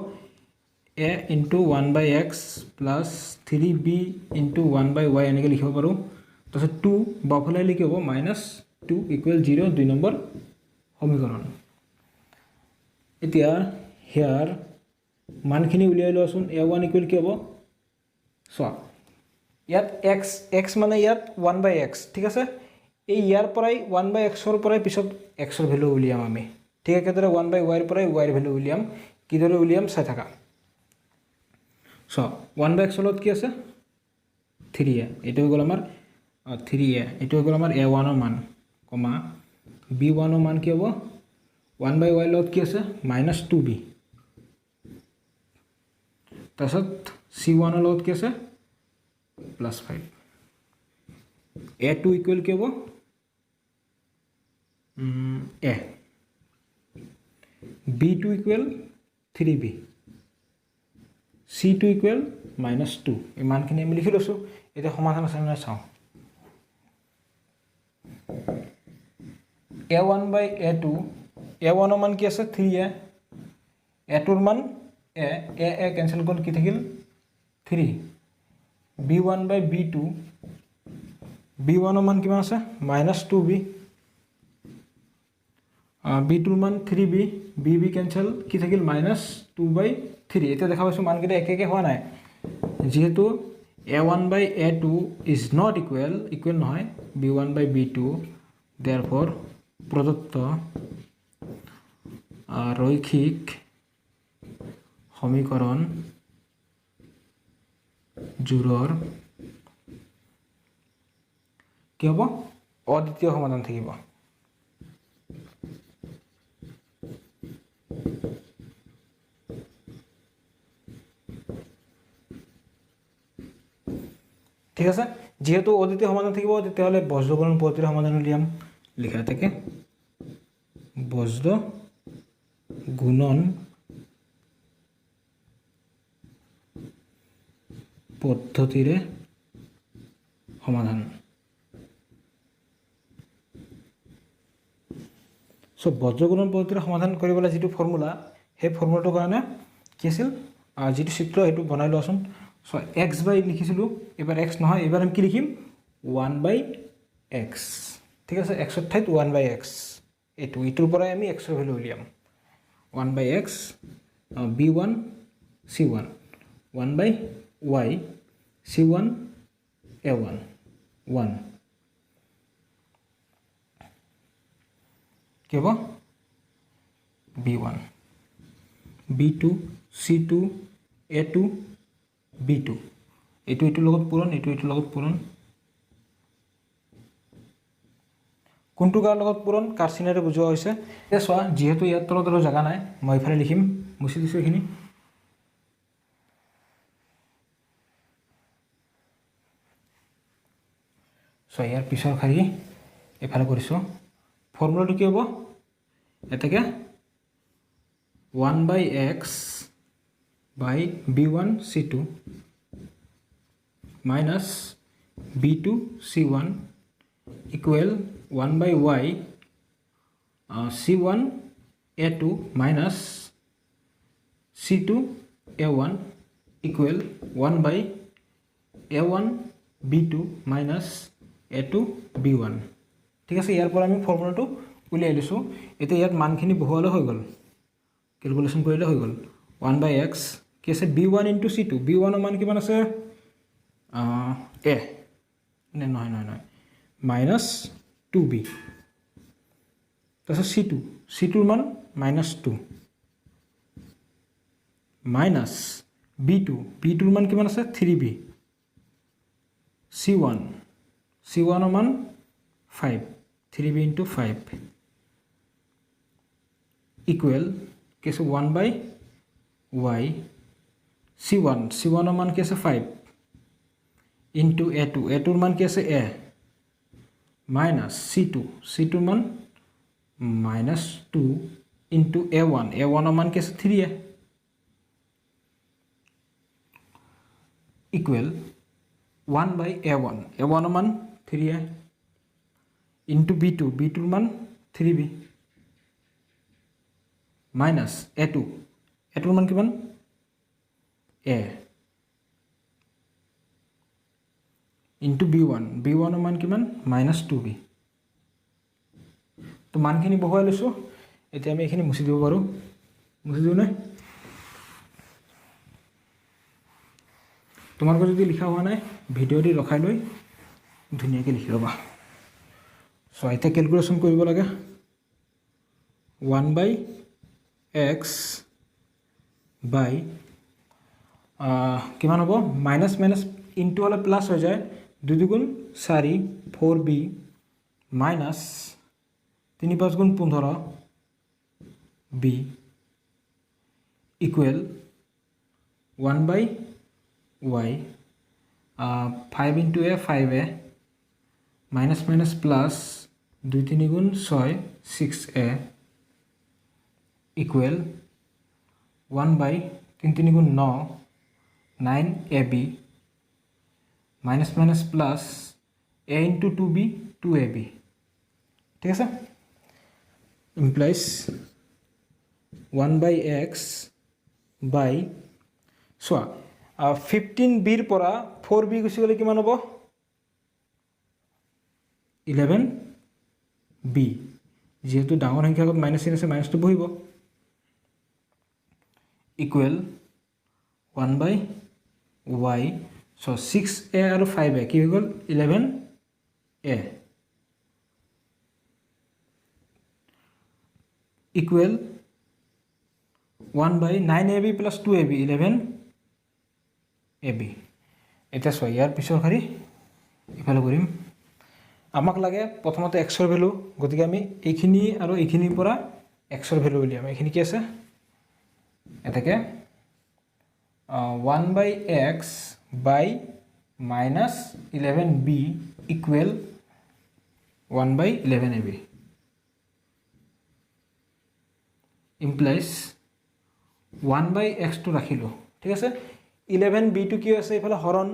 a × 1/x plus 3b × 1/y এনেকৈ লিখিব পাৰোঁ। তাৰপিছত 2 বাওঁফালে লিখি হ'ব -2 ইকুৱেল 0, 2 নম্বৰ সমীকৰণ। এতিয়া হেয়াৰ মানখিনি উলিয়াই লোৱাচোন। a1 ইকুৱেল কি হ'ব, চোৱা ইয়াত x মানে ইয়াত 1/x। ঠিক আছে, এই ইয়াৰ পৰাই 1/xৰ পৰাই পিছত xৰ ভেলু উলিয়াম আমি। ঠিক একেদৰে 1/y পৰাই y ৰ ভেলু উলিয়াম। কিদৰে উলিয়াম চাই থাকা। চোৱা 1/x লগত কি আছে 3a, এইটো হৈ গ'ল আমাৰ 3a, এইটো হৈ গ'ল আমাৰ a1ৰ মান, কমা b1ৰ মান কি হ'ব 1/y লগত কি আছে -2b। তাৰপিছত c1ৰ লগত কি আছে +5। a2 ইকুৱেল কি হ'ব a, b2 equal 3b, c2 equal -2। এই মানখিনি আমি লিখি লৈছোঁ। এতিয়া সমাধান আছে নাই চাওঁ। a1/a2, a1ৰ মান কি আছে 3a, a2ৰ মান a কেঞ্চেল গ'ল, কি থাকিল 3। b1/b2, b1ৰ মান কিমান আছে -2b, b2ৰ মান 3b, b কেঞ্চেল, কি থাকিল -2/3। এতিয়া দেখা পাইছোঁ মানকেইটা একে হোৱা নাই, যিহেতু a1/a2 ইজ নট ইকুৱেল নহয় b1/b2, দেয়াৰফৰ প্ৰদত্ত ৰৈখিক সমীকৰণ জোড়ৰ কি হ'ব, অদ্বিতীয় সমাধান থাকিব। ঠিক আছে, যেহেতু অদ্বিতীয় সমাধান থাকিব, তেতিয়াহ'লে বজ্ৰ গুণন পদ্ধতিৰ সমাধান উলিয়াম। লিখা থাকে বজ্ৰ গুণন পদ্ধতিৰে সমাধান। সো বজ্ৰ গুণন পদ্ধতিৰে সমাধান কৰিবলৈ যিটো ফৰ্মুলা, সেই ফৰ্মুলাটোৰ কাৰণে কি আছিল, যিটো চিত্ৰ সেইটো বনাই লোৱাচোন। সো x/, লিখিছিলোঁ, এবাৰ x নহয়, এবাৰ আমি কি লিখিম 1/x। ঠিক আছে, xৰ ঠাইত 1/x, এইটোৰ পৰাই আমি xৰ ভেলু উলিয়াম। 1/x, b1 c1, 1/y c1 a1 1 কি হ'ব b1, b2 c2 a2 b2, এইটোৰ লগত পূৰণ, এইটোৰ লগত পূৰণ। কোনটো কাৰ লগত পূৰণ, কাৰ চিনেৰে বুজোৱা হৈছে। এতিয়া চোৱা, যিহেতু ইয়াৰ তলত আৰু জেগা নাই, মই এইফালে লিখিম, মুচি দিছোঁ এইখিনি। চোৱা, ইয়াৰ পিছৰ শাৰী এইফালে কৰিছোঁ। ফৰ্মুলাটো কি হ'ব, এটাকে 1/x by b1 c2 minus b2 c1 equal 1/y c1 a2 minus c2 a1 equal 1/a1 b2 minus a2 b1 ঠিক আছে ইয়াৰ পৰা আমি ফৰ্মুলাটো উলিয়াই লৈছো এতিয়া ইয়াত মানখিনি বহুৱালে হৈ গ'ল ক্যালকুলেশন কৰিলে হৈ গ'ল 1/x কি আছে b1 * c2 b1 ৰ মান কিমান আছে a নহয় minus 2b তাৰপিছত c2 ৰ মান -2 minus b2 ৰ মান কিমান আছে 3b c1 ৰ মান 5 3b * 5 equal কি আছে 1/y c1 ৰ মান কি আছে 5 into a2 ৰ মান কি আছে a minus c2 ৰ মান -2 into a1 ৰ মান কি আছে 3a equal 1/a1 ৰ মান 3a into b2 ৰ মান 3b minus a2 ৰ মান কিমান a into b1 ৰ মান কিমান -2b তো মানখিনি বহুৱাই লৈছো এতিয়া আমি এখিনি মুছি দিব পাৰো মুছি দিও নাই তোমালোকৰ যদি লিখা হোৱা নাই ভিডিও দি ৰখাই লৈ ধুনীয়াকৈ লিখি ল'বা সো এতিয়া ক্যালকুলেশন কৰিব লাগে 1/x by কিমান হ'ব মাইনাস ইনটু হলে প্লাস হৈ যায় 2 দুগুণ 4 4b minus 3 5 গুণ 15 b equal 1/y 5 into a 5a minus plus 2 3 গুণ 6 6a equal 1/3 3 গুণ 9 9ab minus plus a into 2b 2ab ঠিক আছে implies 1/x by so 15b ৰ পৰা 4b গুছি গলে কিমান হ'ব 11b যেহেতু ডাঙৰ সংখ্যাত মাইনাস চিন আছে মাইনাসটো বহিব equal 1/y so 6a আৰু 5a কি হৈ গল 11a equal 1/9ab plus 2ab 11ab এটা সো ইয়াৰ পিছৰ খালি ইফালে কৰিম আমাক লাগে প্ৰথমতে x ৰ ভ্যালু গতিকে আমি এইখিনি আৰু এইখিনিৰ পৰা x ৰ ভ্যালু উলিয়াম এইখিনি কি আছে এটাকে 1/x by minus 11b equal 1/11ab implies 1/x to ৰাখিলো ঠিক আছে 11b to কি আছে ইফালে হৰণ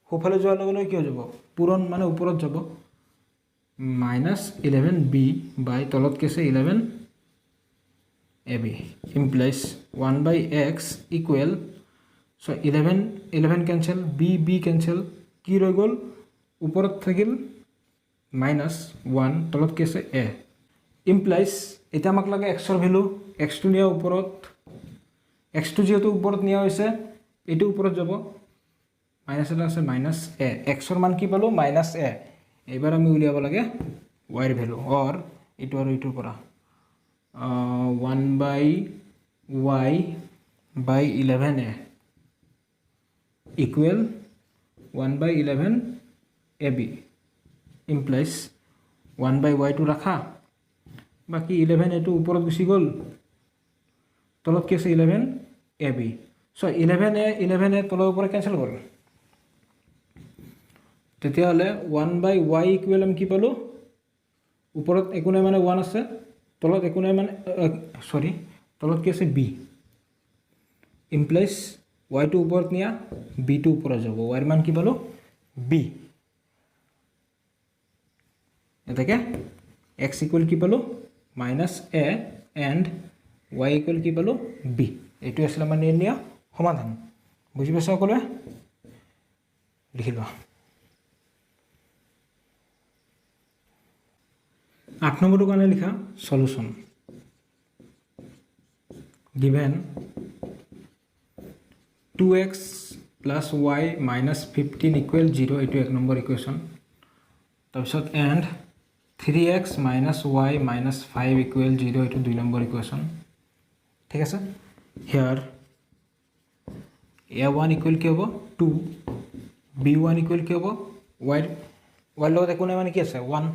হোফালে যোৱাৰ লগে লগে কি হৈ যাব পূৰণ মানে ওপৰত যাব minus 11b by তলত কি আছে 11ab implies 1/x equal so 11 cancel b cancel কি ৰৈ গল ওপৰত থাকিল -1 তলত কি আছে a implies এটা আমাক লাগে x ৰ ভ্যালু x টো নিয়া ওপৰত x টো যেহেতু ওপৰত নিয়া হৈছে এটো ওপৰত যাব মাইনাস এটা আছে -a x ৰ মান কি পালো -a এবাৰ আমি উলিয়াব লাগে y ৰ ভ্যালু অৰ এটো আৰু এটোৰ পৰা 1/y by 11a equal 1/11ab implies 1/y to রাখা বাকি 11a to ওপৰত গুছি গল তলত কি আছে 11ab so 11a তলৰ পৰা ক্যান্সেল কৰল তেতিয়া হলে 1/y ইকুৱেল আমি কি পালো ওপৰত একো নাই মানে 1 আছে তলত একো নাই মানে সৰি তলত কি আছে b implies y to ওপৰত নিয়া b to ওপৰত যাব y ৰ মান কি পালো b এটাকে x ইকুৱেল কি পালোঁ -a এণ্ড y ইকুৱেল কি পালোঁ b। এইটো আছিল আমাৰ নিৰ্ণয় সমাধান। বুজি পাইছা সকলোৱে? লিখি লোৱা। 8 নম্বৰটো কাৰণে লিখা solution. given 2x plus y minus 15 equal 0 এইটো 1 নম্বৰ ইকুৱেশ্যন। তাৰপিছত and 3x minus y minus 5 equal 0 এইটো 2 নম্বৰ ইকুৱেশ্যন। ঠিক আছে? here a1 equal কি হ'ব 2, b1 equal কি হ'ব y লগত একো নাই মানে কি আছে 1,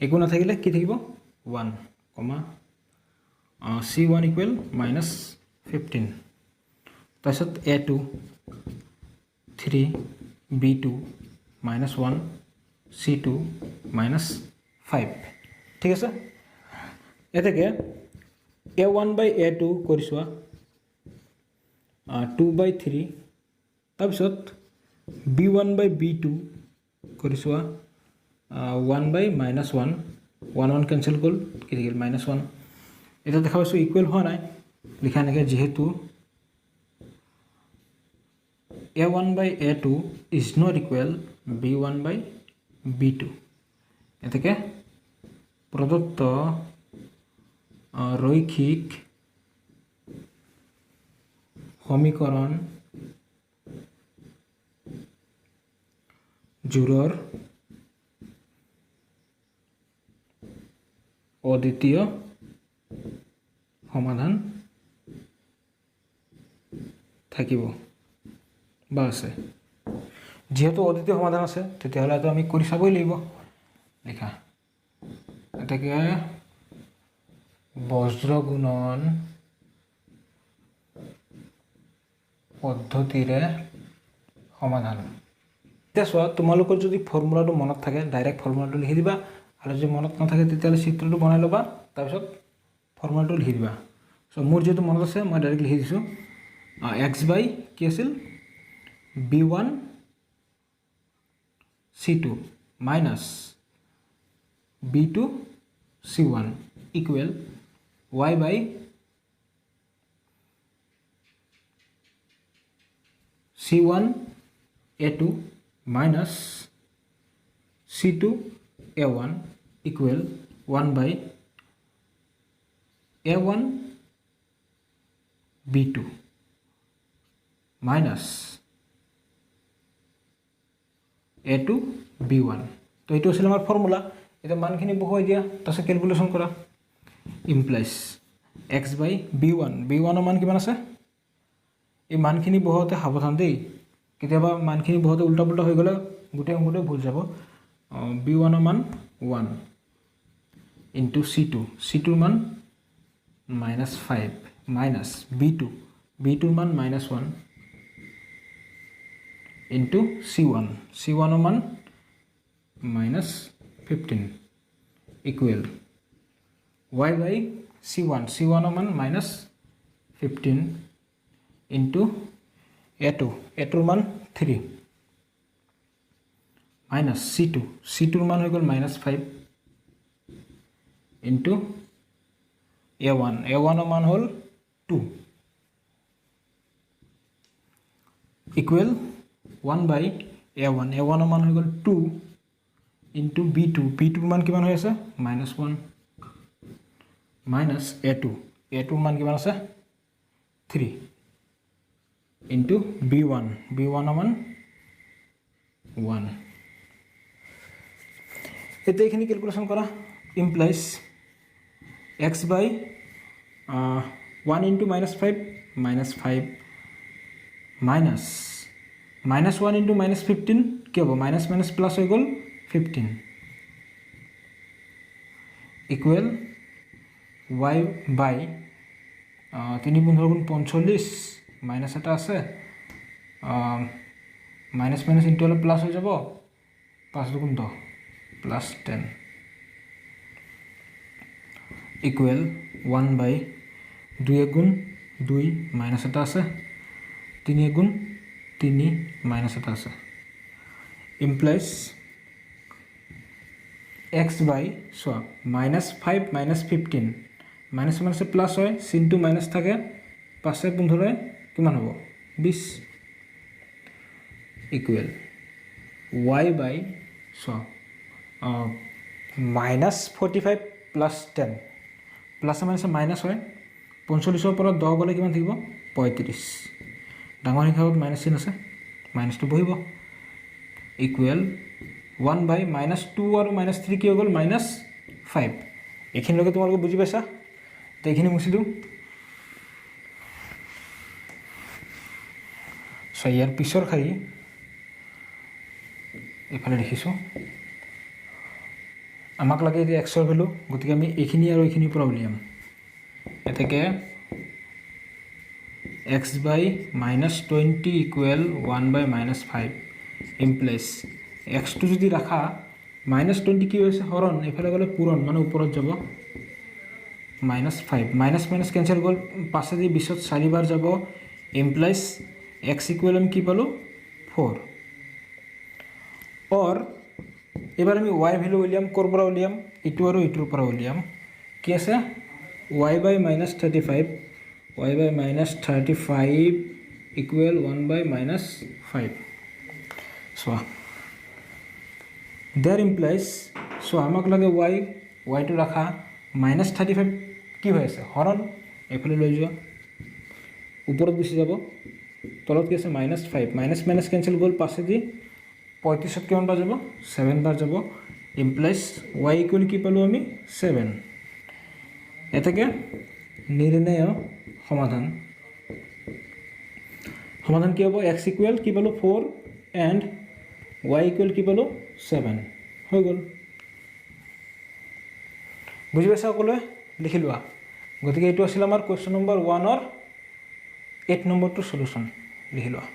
একো নাথাকিলে কি থাকিব 1, c1 equal minus 15। তাৰপিছত a2 3 b2 minus 1 c2 minus 5। ঠিক আছে? এতেকে a1 by a2 কৰি চোৱা 2/3। তাৰপিছত b1 by b2 কৰি চোৱা 1/-1 1 কেঞ্চেল গ'ল কি থাকিল -1। এটা দেখা পাইছোঁ ইকুৱেল হোৱা নাই, লিখা এনেকৈ যিহেতু a1 by a2 is not equal b1 by b2। এতেকে প্ৰদত্ত ৰৈখিক সমীকৰণ জোৰৰ অদ্বিতীয় সমাধান থাকিব বা আছে। যেহেতু অদ্বিতীয় সমাধান আছে তেতিয়াহ'লে তো আমি কৰি চাবই লাগিব। লিখা এটাকে বজ্ৰ গুণন পদ্ধতিৰে সমাধান। এতিয়া চোৱা তোমালোকৰ যদি ফৰ্মুলাটো মনত থাকে ডাইৰেক্ট ফৰ্মুলাটো লিখি দিবা, আৰু যদি মনত নাথাকে তেতিয়াহ'লে চিত্ৰটো বনাই ল'বা, তাৰপিছত ফৰ্মুলাটো লিখি দিবা। চ' মোৰ যিহেতু মনত আছে মই ডাইৰেক্ট লিখি দিছোঁ x বাই কি আছিল b1 c2 minus b2 c1 equal y by c1 a2 minus c2 a1 equal 1 by a1 b2 minus a2 b1। তো এইটো আছিল আমাৰ ফৰ্মুলা। এতিয়া মানখিনি বহুৱাই দিয়া, তাৰপিছত কেলকুলেশ্যন কৰা। ইমপ্লাইজ x বাই b1, b1ৰ মান কিমান আছে? এই মানখিনি বহুৱাওঁতে সাৱধান দেই, কেতিয়াবা মানখিনি বহুতে উল্টা পুল্টা হৈ গ'লে গোটেই অংকটোৱে ভুল যাব। b1ৰ মান 1 ইনটু c2, c2ৰ মান -5 মাইনাছ b2, b2ৰ মান -1 ইনটু c1, c1ৰ মান -15 ইকুৱেল y বাই c1, c1ৰ মান -15 ইনটু a2, a2ৰ মান 3 মাইনাছ c2, c2ৰ মান হৈ গ'ল -5 ইনটু a1, a1ৰ মান হ'ল 2 ইকুৱেল 1 বাই a1, a1ৰ মান হৈ গ'ল 2 ইনটু b2, b2ৰ মান কিমান হৈ আছে -1 মাইনাছ a2, a2ৰ মান কিমান আছে 3 ইনটু b1, b1ৰ মান 1। এতিয়া এইখিনি কেলকুলেশ্যন কৰা। ইমপ্লাইজ x বাই 1 ইনটু -5 -5 মাইনাছ -1 ইনটু -15 কি হ'ব মাইনাছ মাইনাছ প্লাছ হৈ গ'ল 15 ইকুৱেল y বাই 3 × 45 মাইনাছ এটা আছে, মাইনাছ মাইনাছ ইনটু হ'লে প্লাছ হৈ যাব 5 × 2 +10 ইকুৱেল 1 বাই 2 × 2 মাইনাছ এটা আছে, 3 × 3 মাইনাছ এটা আছে। ইমপ্লাইজ এক্স বাই চোৱা -5 -15 মাইনাছ মাইনাছে প্লাছ হয়, চিনটো মাইনাছ থাকে, 5 15 কিমান হ'ব 20 ইকুৱেল y বাই চোৱা -45 প্লাছ 10 প্লাছে মাইনাছে মাইনাছ হয়, 45ৰ পৰা 10 গ'লে কিমান থাকিব 35, ডাঙৰ সংখ্যাত মাইনাছ চিন আছে, মাইনাছটো বহিব ইকুৱেল 1 বাই -2 আৰু -3 কি হৈ গ'ল -5। এইখিনিলৈকে তোমালোকে বুজি পাইছা? তো এইখিনি মুছি দিওঁ। চ' ইয়াৰ পিছৰ শাৰী এইফালে দেখিছোঁ, আমাক লাগে এতিয়া এক্সৰ ভেলু, গতিকে আমি এইখিনি আৰু এইখিনিৰ পৰা উলিয়াম। এতেকে এক্স বাই -20 ইকুৱেল 1 বাই -5 ইমপ্লাইজ এক্সটো যদি ৰাখা -20 কি হৈছে হৰণ, এইফালে গ'লে পূৰণ মানে ওপৰত যাব -5 মাইনাছ মাইনাছ কেঞ্চেল গ'ল, 5 দি 20ত 4 বাৰ যাব, ইমপ্লাইজ এক্স ইকুৱেল আমি কি পালোঁ 4। অৰ এইবাৰ আমি ৱাই ভেলু উলিয়াম, ক'ৰ পৰা উলিয়াম এইটো আৰু এইটোৰ পৰা উলিয়াম। কি আছে y বাই -35 y বাই -35 ইকুৱেল 1 বাই -5। চোৱা দেয়াৰ ইমপ্লাইজ চোৱা আমাক লাগে ৱাইটো ৰাখা, -35 কি হৈ আছে হৰণ, এইফালে লৈ যোৱা ওপৰত গুচি যাব, তলত কি আছে -5 মাইনাছ মাইনাছ কেঞ্চেল গ'ল, 5 দি 35ত কিমান বাৰ যাব 7 বাৰ যাব, ইমপ্লাইজ y ইকুৱেল কি পালোঁ আমি 7। এতেকে নিৰ্ণয় সমাধান, সমাধান কি হ'ব x ইকুৱেল কি পালোঁ 4 এণ্ড y ইকুৱেল কি পালোঁ 7 হৈ গ'ল। বুজি পাইছা সকলোৱে? লিখি লোৱা। গতিকে এইটো আছিল আমাৰ কুৱেশ্যন নম্বৰ 1ৰ 8 নম্বৰটোৰ সলিউশ্যন, লিখি লোৱা।